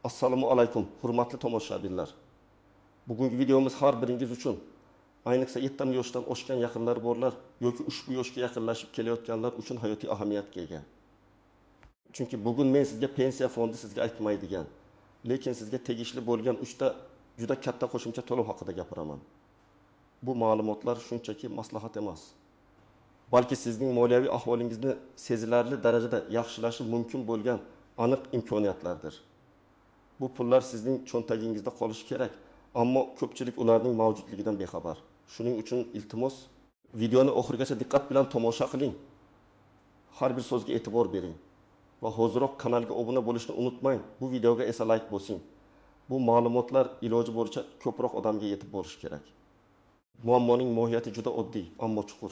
Assalomu alaykum, hurmatli tomoshabinlar. Bugungi videomiz har biringiz uchun, ayniqsa 70 yoshdan oshgan yaqinlar borlar yoki ushbu yoshga yaqinlashib kelayotganlar uchun hayotiy ahamiyatga ega. Chunki bugun men sizga pensiya fondi sizga aytmaydigan, lekin sizga tegishli bo'lgan 3 ta juda katta qo'shimcha to'lov haqida gapiraman. Bu ma'lumotlar shunchaki maslahat emas, balki sizning moliyaviy ahvolingizni sezilarli darajada yaxshilashi mumkin bo'lgan aniq imkoniyatlardir. Bu pullar sizning cho'ntagingizda qolishi kerak, ammo ko'pchilik ularning mavjudligidan bexabar. Shuning uchun iltimos, videoni oxirigacha diqqat bilan tomosha qiling. Har bir so'zga e'tibor bering va hoziroq kanalga obuna bo'lishni unutmang. Bu videoga esa like bosing. Bu ma'lumotlar iloji boricha ko'proq odamga yetib borishi kerak. Muammoning mohiyati juda oddiy, ammo chuqur.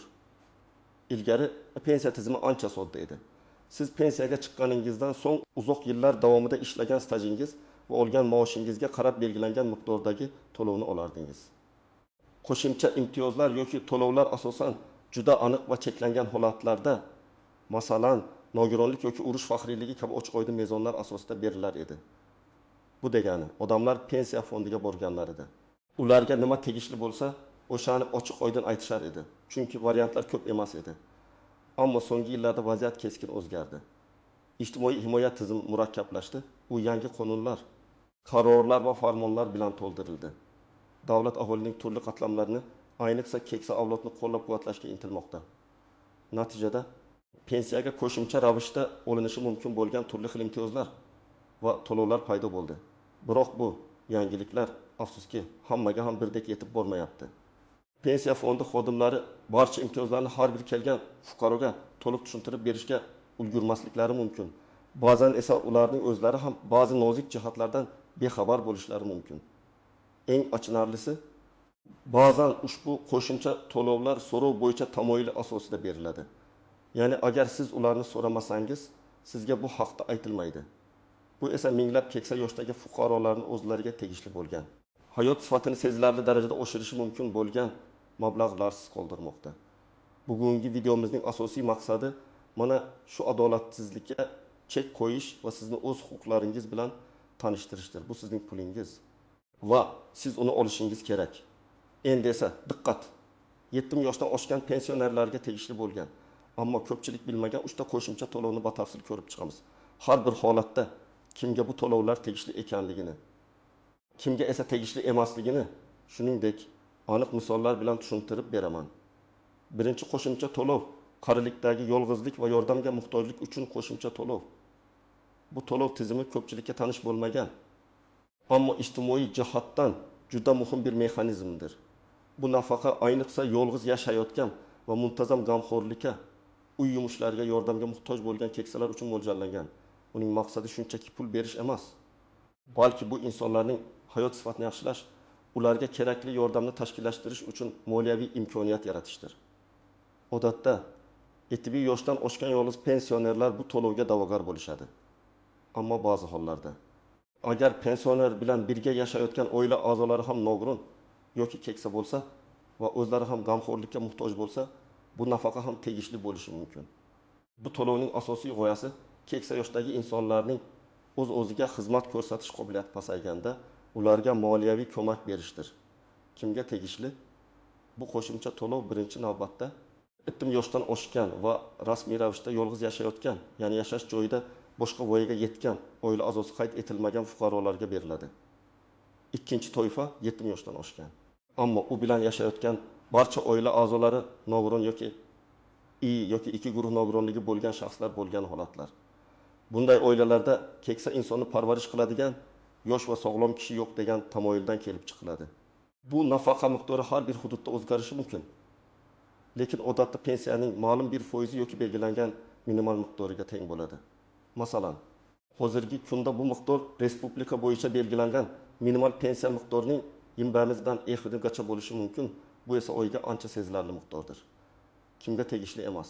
Ilgari pensiya tizimi ancha sodda edi. Siz pensiyaga chiqqaningizdan so'ng uzoq yillar davomida ishlagan stajingiz va olgan maoshingizga qarab belgilangan miqdordagi to'lovni olardingiz. Qo'shimcha imtiyozlar yoki to'lovlar asosan juda aniq va cheklangan holatlarda, masalan, nogironlik yoki urush faxriyligi kabi ochiq-oydin mezonlar asosida berilar edi. Bu degani, odamlar pensiya fondiga borganlar edi. Ularga nima tegishli bo'lsa, o'shani ochiq-oydin aytishar edi. Chunki variantlar ko'p emas edi. Ammo so'nggi yillarda vaziyat keskin o'zgardi. Ijtimoiy himoya tizimi murakkablashdi. U yangi qonunlar, qarorlar va farmonlar bilan to'ldirildi. Davlat aholining turli qatlamlarini, ayniqsa keksa avlodni qo'llab-quvvatlashga intilmoqda. Natijada pensiyaga qo'shimcha ravishda olinishi mumkin bo'lgan turli xil imtiyozlar va to'lovlar paydo bo'ldi. Biroq bu yangiliklar afsuski hammaga ham birdek yetib bormayapti. Pensiya fondi xodimlari barcha imtiyozlarni har bir kelgan fuqaroga to'liq tushuntirib berishga ulgurmasliklari mumkin. Ba'zan esa ularning o'zlari ham ba'zi nozik jihatlardan bexabar bo'lishlari mumkin. Eng achinarlisi, ba'zan ushbu qo'shimcha to'lovlar so'rov bo'yicha tamoyili asosida beriladi. Ya'ni agar siz ularni so'ramasangiz, sizga bu haqda aytilmaydi. Bu esa minglab keksa yoshdagi fuqarolarning o'zlariga tegishli bo'lgan, hayot sifatini sezilarli darajada oshirishi mumkin bo'lgan mablag'larsiz qoldirmoqda. Bugungi videomizning asosiy maqsadi mana shu adolatsizlikka chek qo'yish va sizni o'z huquqlaringiz bilan tanishtirishdir. Bu sizning pulingiz va siz uni olishingiz kerak. Endi esa diqqat. 70 yoshdan oshgan pensionerlarga tegishli bo'lgan, ammo ko'pchilik bilmagan 3 ta qo'shimcha to'lovni batafsil ko'rib chiqamiz. Har bir holatda kimga bu to'lovlar tegishli ekanligini, kimga esa tegishli emasligini, shuningdek aniq misollar bilan tushuntirib beraman. Birinchi qo'shimcha to'lov qarilikdagi yolg'izlik va yordamga muhtojlik uchun qo'shimcha to'lov. Bu to'lov tizimi ko'pchilikka tanish bo'lmagan, ammo ijtimoiy jihatdan juda muhim bir mexanizmdir. Bu nafaqa ayniqsa yolg'iz yashayotgan va muntazam g'amxo'rlikka, uy yumushlariga yordamga muhtoj bo'lgan keksalar uchun mo'ljallangan. Uning maqsadi shunchaki pul berish emas, balki bu insonlarning hayot sifatini yaxshilash, ularga kerakli yordamni tashkillashtirish uchun moliyaviy imkoniyat yaratishdir. Odatda 70 yoshdan oshgan yolg'iz pensionerlar bu to'lovga da'vogar bo'lishadi. Ammo ba'zi hollarda agar pensioner bilan birga yashayotgan oila a'zolari ham nogiron yoki keksa bo'lsa va o'zlari ham g'amxo'rlikka muhtoj bo'lsa, bu nafaqa ham tegishli bo'lishi mumkin. Bu to'lovning asosiy g'oyasi keksa yoshdagi insonlarning o'z-o'ziga xizmat ko'rsatish qobiliyati pasayganda ularga moliyaviy ko'mak berishdir. Kimga tegishli? Bu qo'shimcha to'lov birinchi navbatda 70 yoshdan oshgan va rasmiy ravishda yolg'iz yashayotgan, ya'ni yashash joyida boshqa voyaga yetgan, oila a'zosi qayd etilmagan fuqarolarga beriladi. Ikkinchi toifa 70 yoshdan oshgan, ammo u bilan yashayotgan barcha oila a'zolari nogiron yoki yoki ikki guruh nogironligi bo'lgan shaxslar bo'lgan holatlar. Bunday oilalarda keksa insonni parvarish qiladigan yosh va sog'lom kishi yo'q degan tamoyildan kelib chiqiladi. Bu nafaqa miqdori har bir hududda o'zgarishi mumkin. Lekin odatda pensiyaning ma'lum bir foizi yoki belgilangan minimal miqdoriga teng bo'ladi. Masalan, hozirgi kunda bu miqdor respublika bo'yicha belgilangan minimal pensiya miqdorining 20dan 20 gacha bo'lishi mumkin. Bu esa oyiga ancha sezilarli miqdordir. Kimga tegishli emas.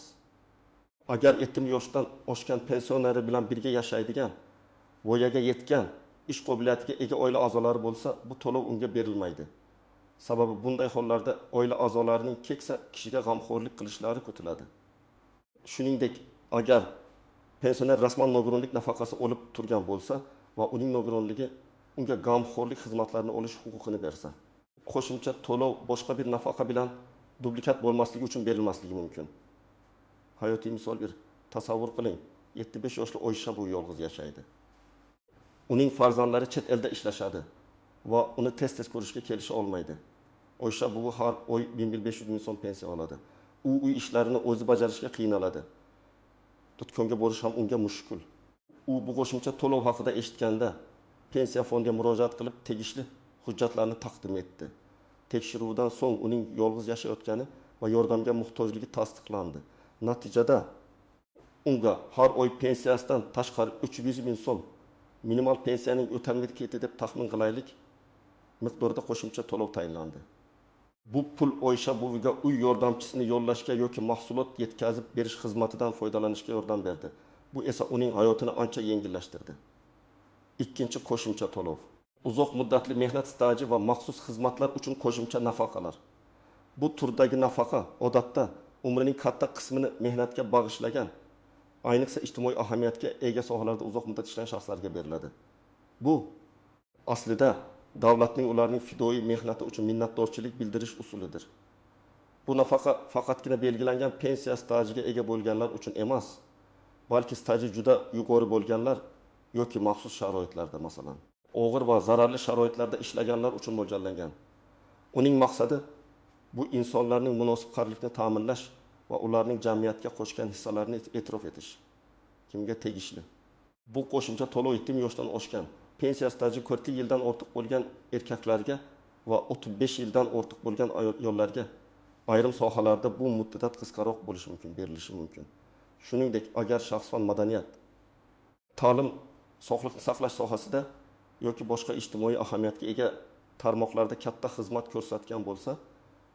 Agar 70 yoshdan oshgan pensioneri bilan birga yashaydigan, voyaga yetgan, ish qobiliyatiga ega oila a'zolari bo'lsa, bu to'lov unga berilmaydi. Sababi bunday hollarda oila a'zolarining keksa kishiga g'amxo'rlik qilishlari kutiladi. Shuningdek, agar pensioner rasman nogironlik nafaqasi olib turgan bo'lsa, va uning nogironligi unga g'amxo'rlik xizmatlarini olish huquqini bersa, qo'shimcha to'lov boshqa bir nafaqa bilan dublikat bo'lmasligi uchun berilmasligi mumkin. Hayotiy misol bir tasavvur qiling. 75 yoshli Oysha bu yolg'iz yashaydi. Uning farzandlari chet elda ishlashadi va uni tez-tez ko'rishga kelisha olmaydi. Oysha buvi har oy 1500 ming so'm pensiya oladi. U uy ishlarini o'zi bajarishga qiynaladi. Tutkonga borish ham unga mushkul. U bu qo'shimcha to'lov haqida eshitganda pensiya fondiga murojaat qilib tegishli hujjatlarni taqdim etdi. Tekshiruvdan so'ng uning yolg'iz yashayotgani va yordamga muhtojligi tasdiqlandi. Natijada unga har oy pensiyasidan tashqari 300 ming so'm minimal pensiyaning o'tamligi ketdi deb taxmin qilaylik miqdorida qo'shimcha to'lov tayinlandi. Bu pul Oysha buviga uy yordamchisini yollashga yoki mahsulot yetkazib berish xizmatidan foydalanishga yordam berdi. Bu esa uning hayotini ancha yengillashtirdi. Ikkinchi qo'shimcha to'lov. Uzoq muddatli mehnat staji va maxsus xizmatlar uchun qo'shimcha nafaqalar. Bu turdagi nafaqa odatda umrining katta qismini mehnatga bag'ishlagan, ayniqsa ijtimoiy ahamiyatga ega sohalarda uzoq muddat ishlagan shaxslarga beriladi. Bu aslida davlatning ularning fidoyi mehnati uchun minnatdorchilik bildirish usulidir. Bu nafaqa faqatgina belgilangan pensiya stajiga ega bo'lganlar uchun emas, balki staji juda yuqori bo'lganlar yoki maxsus sharoitlarda, masalan, og'ir va zararli sharoitlarda ishlaganlar uchun mo'ljallangan. Uning maqsadi bu insonlarning munosib qarlikni ta'minlash va ularning jamiyatga qo'shgan hissalarini e'tirof etish. Kimga tegishli? Bu qo'shimcha to'lov 70 yoshdan oshgan, pensiya staji 40 yildan ortiq bo'lgan erkaklarga va 35 yildan ortiq bo'lgan ayollarga ayrim sohalarda bu muddat qisqaroq bo'lishi mumkin, berilishi mumkin. Shuningdek, agar shaxsvan madaniyat, ta'lim, sog'liqni saqlash sohasida yoki boshqa ijtimoiy ahamiyatga ega tarmoqlarda katta xizmat ko'rsatgan bo'lsa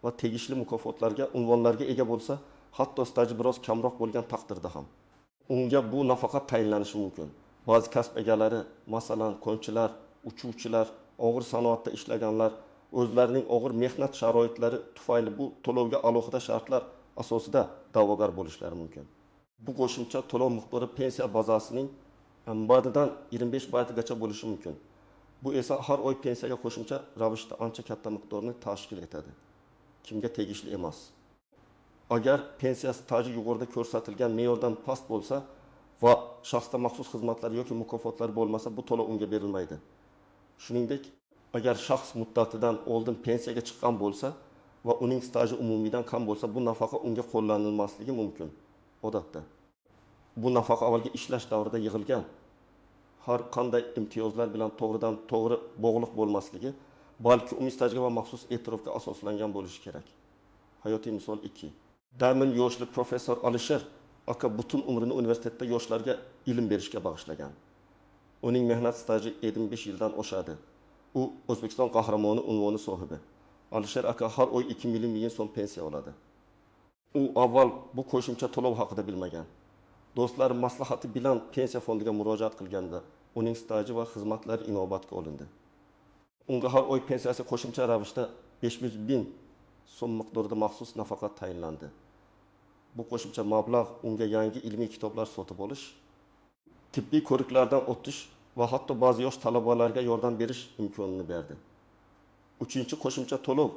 va tegishli mukofotlarga, unvonlarga ega bo'lsa, hatto staji biroz kamroq bo'lgan taqdirda ham unga bu nafaqa tayinlanishi mumkin. Ba'zi kasb egalari, masalan, konchilar, uchuvchilar, og'ir sanoatda ishlaganlar o'zlarining og'ir mehnat sharoitlari tufayli bu to'lovga alohida shartlar asosida da'vogar bo'lishlari mumkin. Bu qo'shimcha to'lov miqdori pensiya bazasining badidan 25 baytgacha bo'lishi mumkin. Bu esa har oy pensiyaga qo'shimcha ravishda ancha katta miqdorni tashkil etadi. Kimga tegishli emas. Agar pensiya staji yuqorida ko'rsatilgan me'yordan past bo'lsa va shaxsda maxsus xizmatlar yoki mukofotlar bo'lmasa, bu to'lov unga berilmaydi. Shuningdek, agar shaxs muddatidan oldin pensiyaga chiqqan bo'lsa va uning staji umumiydan kam bo'lsa, bu nafaqa unga qo'llanilmasligi mumkin. Odatda bu nafaqa avvalgi ishlash davrida yig'ilgan har qanday imtiyozlar bilan to'g'ridan to'g'ri bog'liq bo'lmasligi, balki umum stajga va maxsus e'tirofga asoslangan bo'lishi kerak. Hayotiy misol 2. Damin yoshli professor Alisher aka butun umrini universitetda yoshlarga ilm berishga bag'ishlagan. Uning mehnat staji 75 yildan oshadi. U O'zbekiston qahramoni unvoni sohibi. Alisher aka har oy 2 million so'm pensiya oladi. U avval bu qo'shimcha to'lov haqida bilmagan. Do'stlari maslahati bilan pensiya fondiga murojaat qilganda uning staji va xizmatlari inobatga olindi. Unga har oy pensiyasi qo'shimcha ravishda 500 ming so'm miqdorida maxsus nafaqa tayinlandi. Bu qo'shimcha mablag' unga yangi ilmiy kitoblar sotib olish, tibbiy ko'riklardan o'tish va hatto ba'zi yosh talabalarga yordam berish imkonini berdi. Uchinchi qo'shimcha to'lov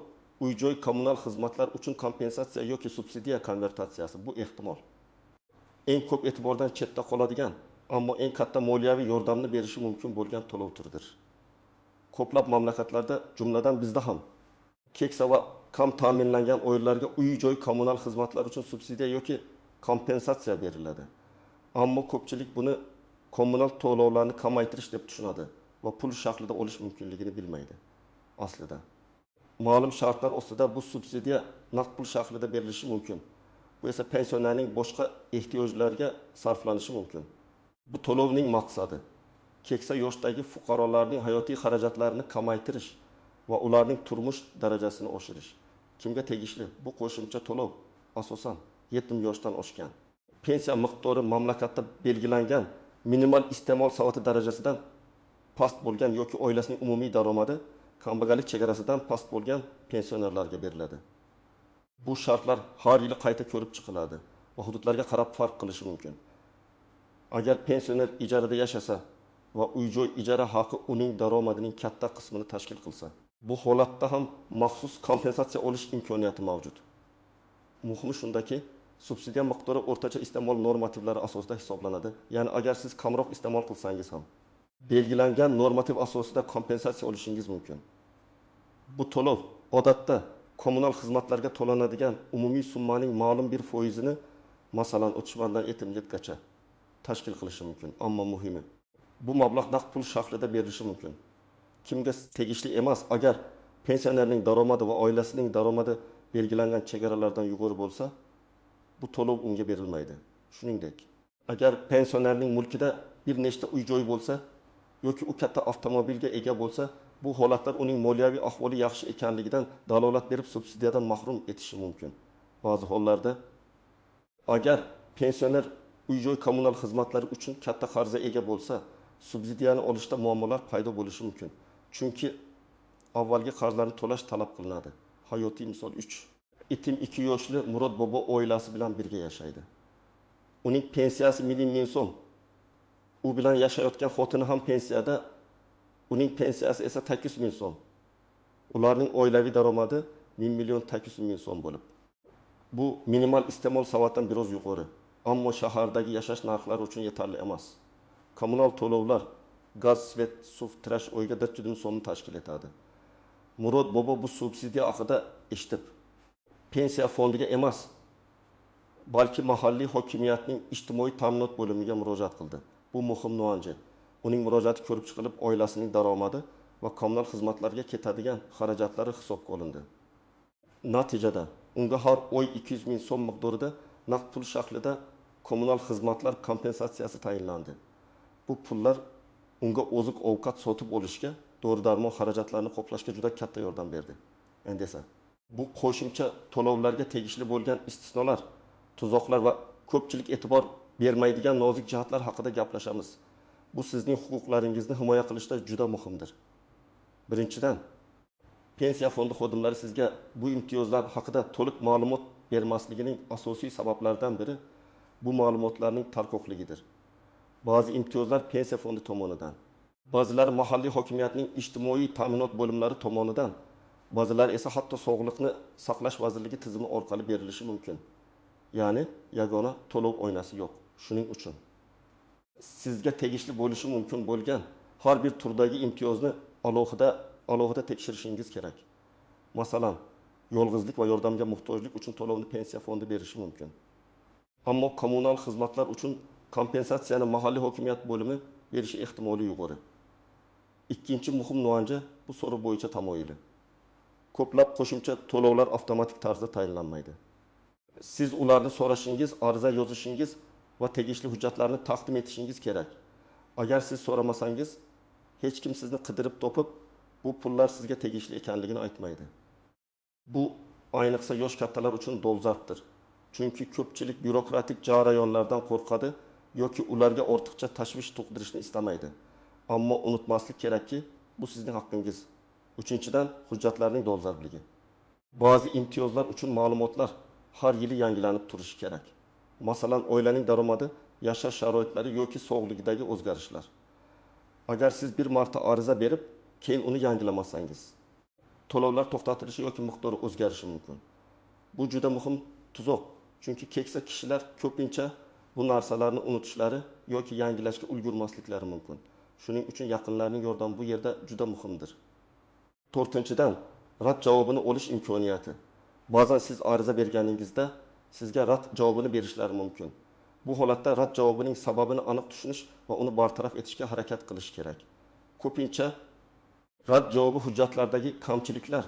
uy-joy kommunal xizmatlar uchun kompensatsiya yoki subsidiya konvertatsiyasi. Bu ehtimol eng ko'p e'tibordan chetda qoladigan, ammo eng katta moliyaviy yordamni berishi mumkin bo'lgan to'lov turidir. Ko'plab mamlakatlarda, jumladan bizda ham keksa va kam ta'minlangan oilalarga uy-joy kommunal xizmatlar uchun subsidiya yoki kompensatsiya beriladi. Ammo ko'pchilik buni kommunal to'lovlarni kamaytirish deb tushunadi va pul shaklida olish mumkinligini bilmaydi. Aslida ma'lum shartlar ostida bu subsidiya naqd pul shaklida berilishi mumkin. Bu esa pensionerning boshqa ehtiyojlarga sarflanishi mumkin. Bu to'lovning maqsadi keksa yoshdagi fuqarolarning hayotiy xarajatlarini kamaytirish va ularning turmush darajasini oshirish. Kimga tegishli? Bu qo'shimcha to'lov asosan 70 yoshdan oshgan. Pensiya miqdori mamlakatda belgilangan minimal iste'mol savati darajasidan past bo'lgan yoki oilasining umumiy daromadi kambag'allik chegarasidan past bo'lgan pensionerlarga beriladi. Bu shartlar har yili qayta ko'rib chiqiladi va hududlarga qarab farq qilishi mumkin. Agar pensioner ijarada yashasa va uy-joy ijara haqi uning daromadining katta qismini tashkil qilsa, bu holatda ham maxsus kompensatsiya olish imkoniyati mavjud. Muhimi shundaki, subsidiya miqdori o'rtacha iste'mol normativlari asosida hisoblanadi. Ya'ni agar siz kamroq iste'mol qilsangiz ham belgilangan normativ asosida kompensatsiya olishingiz mumkin. Bu to'lov odatda kommunal xizmatlarga to'lanadigan umumiy summaning ma'lum bir foizini, masalan, o'tishmandan yetimlikgacha tashkil qilishi mumkin. Ammo muhimi, bu mablag' naqd pul shaklida berilishi mumkin. Kimga tegishli emas, agar pensionerning daromadi va oilasining daromadi belgilangan chegaralardan yuqori bo'lsa, bu to'lov unga berilmaydi. Shuningdek, agar pensionerning mulkida bir nechta uy-joy bo'lsa yoki u katta avtomobilga ega bo'lsa, bu holatlar uning moliyaviy ahvoli yaxshi ekanligidan dalolat berib subsidiyadan mahrum etishi mumkin. Ba'zi hollarda agar pensioner uy-joy kommunal xizmatlari uchun katta qarzga ega bo'lsa, subsidiyani olishda muammolar paydo bo'lishi mumkin. Chunki avvalgi qarzlarni to'lash talab qilinadi. Hayotiy misol 3. Yetim 2 yoshli Murod bobo oilasi bilan birga yashaydi. Uning pensiyasi 1000 so'm. U bilan yashayotgan xotini ham pensiyada, uning pensiyasi esa 800 ming so'm. Ularning oilaviy daromadi 1.800.000 so'm bo'lib. Bu minimal iste'mol savatidan biroz yuqori, ammo shahardagi yashash narxlari uchun yetarli emas. Kommunal to'lovlar, gaz, svet, suv, trash oyga 400 ming so'mni tashkil etadi. Murod bobo bu subsidiya haqida eshitib, pensiya fondiga emas, balki mahalliy hokimiyatning ijtimoiy ta'minot bo'limiga murojaat qildi. Bu muhim nuansa. Uning murojaati ko'rib chiqilib, oilasining daromadi va kommunal xizmatlarga ketadigan xarajatlari hisobga olindi. Natijada unga har oy 200 ming so'm miqdorida naqd pul shaklida kommunal xizmatlar kompensatsiyasi tayinlandi. Bu pullar unga oziq-ovqat sotib olishga, dori-darmon xarajatlarini qoplashga juda katta yordam berdi. Endi esa bu qo'shimcha to'lovlarga tegishli bo'lgan istisnolar, tuzoqlar va ko'pchilik e'tibor bermaydigan nozik jihatlar haqida gaplashamiz. Bu sizning huquqlaringizni himoya qilishda juda muhimdir. Birinchidan, pensiya fondi xodimlari sizga bu imtiyozlar haqida to'liq ma'lumot bermasligining asosiy sabablaridan biri bu ma'lumotlarning tarqoqligidir. Ba'zi imtiyozlar pensiya fondi tomonidan, ba'zilari mahalliy hokimiyatning ijtimoiy ta'minot bo'limlari tomonidan, ba'zilari esa hatto Sog'liqni saqlash vazirligi tizimi orqali berilishi mumkin. Ya'ni yagona to'lov oynasi yo'q. Shuning uchun sizga tegishli bo'lishi mumkin bo'lgan har bir turdagi imtiyozni alohida tekshirishingiz kerak. Masalan, yolg'izlik va yordamga muhtojlik uchun to'lovni pensiya fondi berishi mumkin. Ammo kommunal xizmatlar uchun kompensatsiyani mahalliy hokimiyat bo'limi berishi ehtimoli yuqori. Ikkinchi muhim nuansa bu so'roq bo'yicha tamoyili. Ko'plab qo'shimcha to'lovlar avtomatik tarzda tayinlanmaydi. Siz ularni so'rashingiz, ariza yozishingiz va tegishli hujjatlarni taqdim etishingiz kerak. Agar siz so'ramasangiz, hech kim sizni qidirib topib, bu pullar sizga tegishli ekanligini aytmaydi. Bu ayniqsa yosh kattalar uchun dolzarbdir. Chunki ko'pchilik byurokratik jarayonlardan qo'rqadi yoki ularga ortiqcha tashvish tug'dirishni istamaydi. Ammo unutmaslik kerakki, bu sizning haqqingiz. Uchinchidan, hujjatlarning dolzarbligi. Ba'zi imtiyozlar uchun ma'lumotlar har yili yangilanib turishi kerak. Masalan, oilaning daromadi, yashash sharoitlari yoki sog'ligidagi o'zgarishlar. Agar siz bir marta ariza berib, keyin uni yangilamasangiz, to'lovlar to'xtatilishi yoki miqdori o'zgarishi mumkin. Bu juda muhim tuzoq. Chunki keksa kishilar ko'pincha bu narsalarni unutishlari yoki yangilashga ulgurmasliklari mumkin. Shuning uchun yaqinlarning yordami bu yerda juda muhimdir. To'rtinchidan, rad javobini olish imkoniyati. Ba'zan siz ariza berganingizda sizga rad javobini berishlari mumkin. Bu holatda rad javobining sababini aniq tushunish va uni bartaraf etishga harakat qilish kerak. Ko'pincha rad javobi hujjatlardagi kamchiliklar,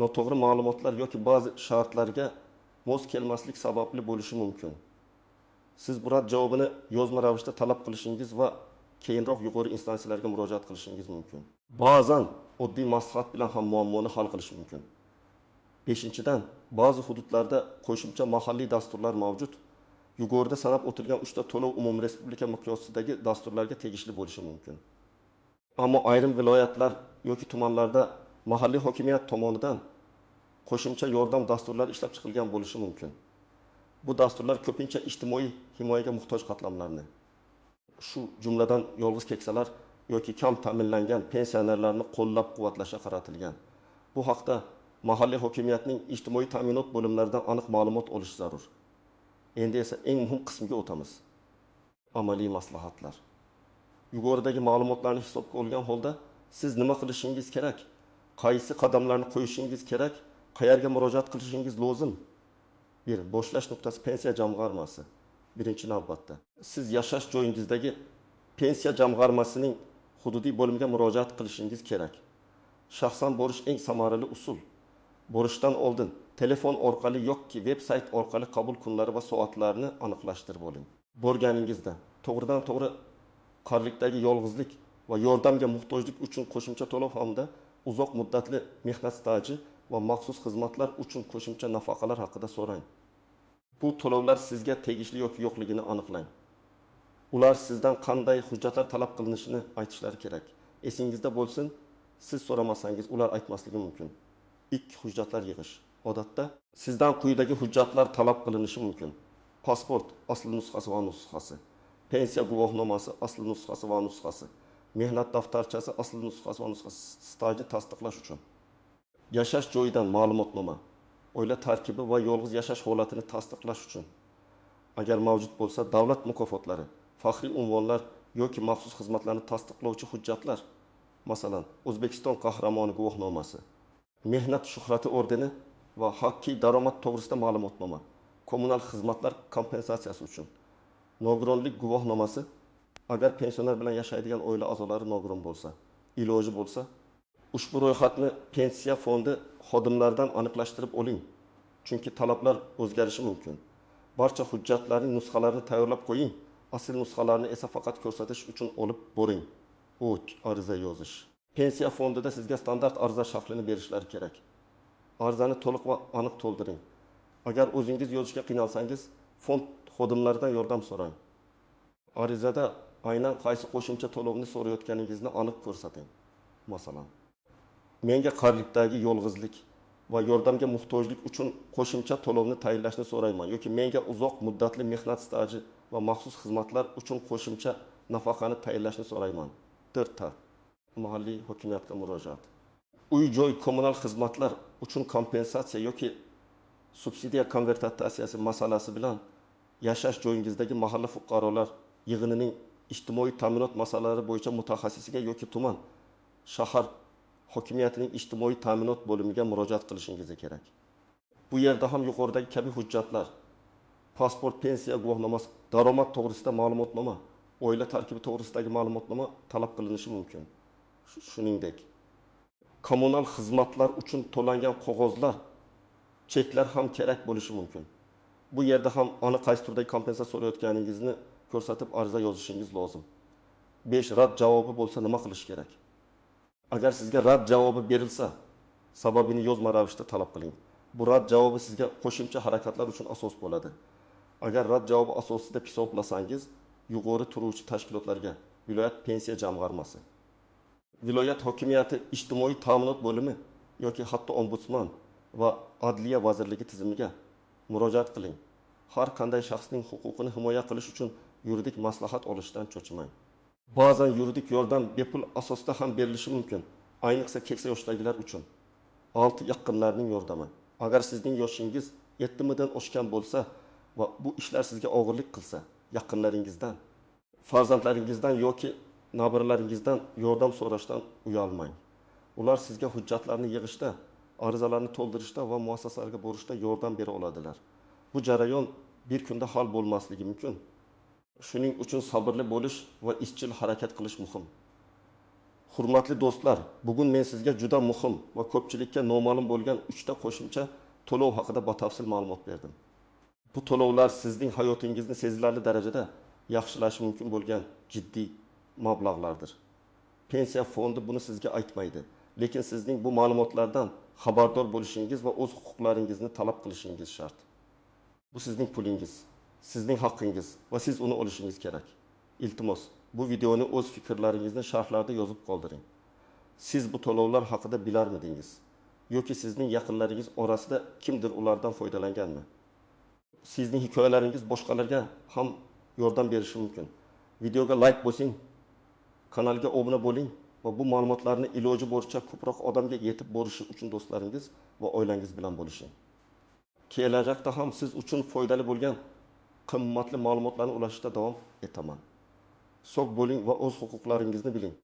noto'g'ri ma'lumotlar yoki ba'zi shartlarga mos kelmaslik sababli bo'lishi mumkin. Siz bu rad javobini yozma ravishda talab qilishingiz va keyinroq yuqori instansiyalarga murojaat qilishingiz mumkin. Ba'zan oddiy maslahat bilan ham muammoni hal qilish mumkin. Beshinchidan, ba'zi hududlarda qo'shimcha mahalliy dasturlar mavjud. Yuqorida sanab o'tilgan 3 ta to'lov umum respublika miqyosidagi dasturlarga tegishli bo'lishi mumkin. Ammo ayrim viloyatlar yoki tumanlarda mahalliy hokimiyat tomonidan qo'shimcha yordam dasturlari ishlab chiqilgan bo'lishi mumkin. Bu dasturlar ko'pincha ijtimoiy himoyaga muhtoj qatlamlarni, Shu jumladan yolg'iz keksalar yoki kam ta'minlangan pensionerlarni qo'llab-quvvatlashga qaratilgan. Bu haqda mahalliy hokimiyatning ijtimoiy ta'minot bo'limlaridan aniq ma'lumot olish zarur. Endi esa eng muhim qismiga o'tamiz. Amaliy maslahatlar. Yuqoridagi ma'lumotlarni hisobga olgan holda siz nima qilishingiz kerak? Qaysi qadamlarni qo'yishingiz kerak? Qayerga murojaat qilishingiz lozim? Bir, boshlash nuqtasi pensiya jamg'armasi. Birinchi navbatda siz yashash joyingizdagi pensiya jamg'armasining hududiy bo'limiga murojaat qilishingiz kerak. Shaxsan borish eng samarali usul. Borishdan oldin telefon orqali yoki veb-sayt orqali qabul kunlari va soatlarini aniqlashtirib oling. Borganingizda to'g'ridan-to'g'ri qarlikdagi yolg'izlik va yordamga muhtojlik uchun qo'shimcha to'lov hamda uzoq muddatli mehnat staji va maxsus xizmatlar uchun qo'shimcha nafaqalar haqida so'rang. Bu to'lovlar sizga tegishli yoki yo'qligini aniqlang. Ular sizdan qanday hujjatlar talab qilinishini aytishlari kerak. Esingizda bo'lsin, siz so'ramasangiz ular aytmasligi mumkin. İlk hujjatlar yig'ish. Odatda sizdan quyidagi hujjatlar talab qilinishi mumkin. Pasport asl nusxasi va nusxasi. Pensiya guvohnomasi asl nusxasi va nusxasi. Mehnat daftarchasi asl nusxasi va nusxasi. Stajni tasdiqlash uchun. Yashash joyidan ma'lumotnoma. Oila tarkibi va yolg'iz yashash holatini tasdiqlash uchun. Agar mavjud bo'lsa, davlat mukofotlari, faxriy unvonlar yoki maxsus xizmatlarni tasdiqlovchi hujjatlar. Masalan, O'zbekiston qahramoni guvohnomasi, mehnat shuhrati ordeni va haqiqiy daromad to'g'risida ma'lumotnoma, kommunal xizmatlar kompensatsiyasi uchun. Nogironlik guvohnomasi, agar pensioner bilan yashaydigan oila a'zolari nogiron bo'lsa, iloji bo'lsa, ushbu ro'yxatni pensiya fondi xodimlaridan aniqlashtirib oling. Chunki talablar o'zgarishi mumkin. Barcha hujjatlarning nusxalarini tayyorlab qo'ying. Asl nusxalarini esa faqat ko'rsatish uchun olib boring. Ariza yozish. Pensiya fondida sizga standart ariza shakline berishlari kerak. Arizani to'liq va aniq to'ldiring. Agar o'zingiz yozishga qiynalsangiz, fond xodimlaridan yordam so'rang. Arizada aynan qaysi qo'shimcha to'lovni so'rayotganingizni aniq ko'rsating. Masalan, menga qarlikdagi yolg'izlik va yordamga muhtojlik uchun qo'shimcha to'lovni tayinlashni so'rayman yoki menga uzoq muddatli mehnat staji va maxsus xizmatlar uchun qo'shimcha nafaqani tayinlashni so'rayman. 4. Mahalliy hokimiyatga murojaat. Uy-joy kommunal xizmatlar uchun kompensatsiya yoki subsidiya konvertatsiyasi masalasi bilan yashash joyingizdagi mahalla fuqarolar yig'inining ijtimoiy ta'minot masalalari bo'yicha mutaxassisiga yoki tuman, shahar hokimiyatining ijtimoiy ta'minot bo'limiga murojaat qilishingiz kerak. Bu yerda ham yuqoridagi kabi hujjatlar, pasport, pensiya guvohnomasi, daromad to'g'risida ma'lumotnoma, oila tarkibi to'g'risidagi ma'lumotnoma talab qilinishi mumkin. Shuningdek, kommunal xizmatlar uchun to'langan qog'ozlar, cheklar ham kerak bo'lishi mumkin. Bu yerda ham aniq qaysi turdagi kompensatsiya so'rayotganingizni ko'rsatib ariza yozishingiz lozim. 5. Rad javobi bo'lsa nima qilish kerak? Agar sizga rad javobi berilsa, sababini yozma ravishda talab qiling. Bu rad javobi sizga qo'shimcha harakatlar uchun asos bo'ladi. Agar rad javobi asosida hisoblasangiz, yuqori turuvchi tashkilotlarga, viloyat pensiya jamg'armasi, viloyat hokimiyati ijtimoiy ta'minot bo'limi yoki hatto ombudsman va adliya vazirligi tizimiga murojaat qiling. Har qanday shaxsning huquqini himoya qilish uchun yuridik maslahat olishdan cho'chimang. Ba'zan yuridik yordam bepul asosda ham berilishi mumkin. Ayniqsa keksa yoshdagilar uchun. 6. Yaqinlarning yordami. Agar sizning yoshingiz 70 dan oshgan bo'lsa va bu ishlar sizga og'irlik qilsa, yaqinlaringizdan, farzandlaringizdan yoki nabiralaringizdan yordam so'rashdan uyalmang. Ular sizga hujjatlarni yig'ishda, arizalarni to'ldirishda va muassasalarga borishda yordam bera oladilar. Bu jarayon bir kunda hal bo'lmasligi mumkin. Shuning uchun sabrli bo'lish va izchil harakat qilish muhim. Hurmatli do'stlar, bugun men sizga juda muhim va ko'pchilikka noma'lum bo'lgan 3 ta qo'shimcha to'lov haqida batafsil ma'lumot berdim. Bu to'lovlar sizning hayotingizni sezilarli darajada yaxshilashi mumkin bo'lgan jiddiy mablag'lardir. Pensiya fondi buni sizga aytmaydi, lekin sizning bu ma'lumotlardan xabardor bo'lishingiz va o'z huquqlaringizni talab qilishingiz shart. Bu sizning pulingiz, sizning haqqingiz va siz uni olishingiz kerak. Iltimos, bu videoni o'z fikrlaringizni sharhlarda yozib qoldiring. Siz bu to'lovlar haqida bilarmidingiz? Yoki sizning yaqinlaringiz orasida kimdir ulardan foydalanganmi? Sizning hikoyalaringiz boshqalarga ham yordam berishi mumkin. videoga like bosing, kanalga obuna bo'ling va bu ma'lumotlarni iloji boricha ko'proq odamga yetib borishi uchun do'stlaringiz va oilangiz bilan bo'lishing. Kelajakda ham siz uchun foydali bo'lgan qimmatli ma'lumotlarni ulashishda davom etaman. Sog' bo'ling va o'z huquqlaringizni biling.